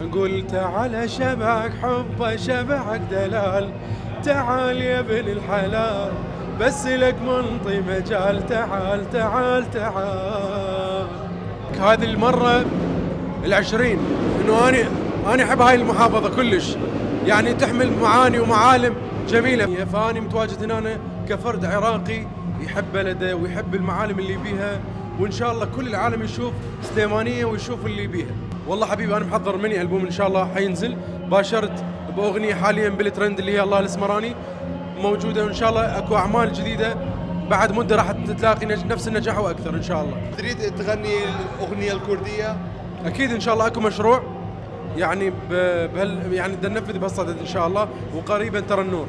نقول تعال شبعك حبه شبعك دلال، تعال يا ابن الحلال بس لك منطي مجال، تعال تعال تعال. هذه المرة العشرين انه انا احب هاي المحافظة كلش، يعني تحمل معاني ومعالم جميلة، فاني متواجد هنا كفرد عراقي يحب بلده ويحب المعالم اللي بيها، وان شاء الله كل العالم يشوف سليمانية ويشوف اللي بيها. والله حبيبي انا محضر مني البوم ان شاء الله حينزل، باشرت باغنية حاليا بالترند اللي هي الله الاسمراني موجودة، وان شاء الله اكو اعمال جديدة بعد مدة راح تلاقي نفس النجاح واكثر ان شاء الله. تريد تغني الاغنيه الكرديه؟ اكيد ان شاء الله اكو مشروع يعني يعني بدنا ننفذ بهالصدد ان شاء الله، وقريبا ترى النور.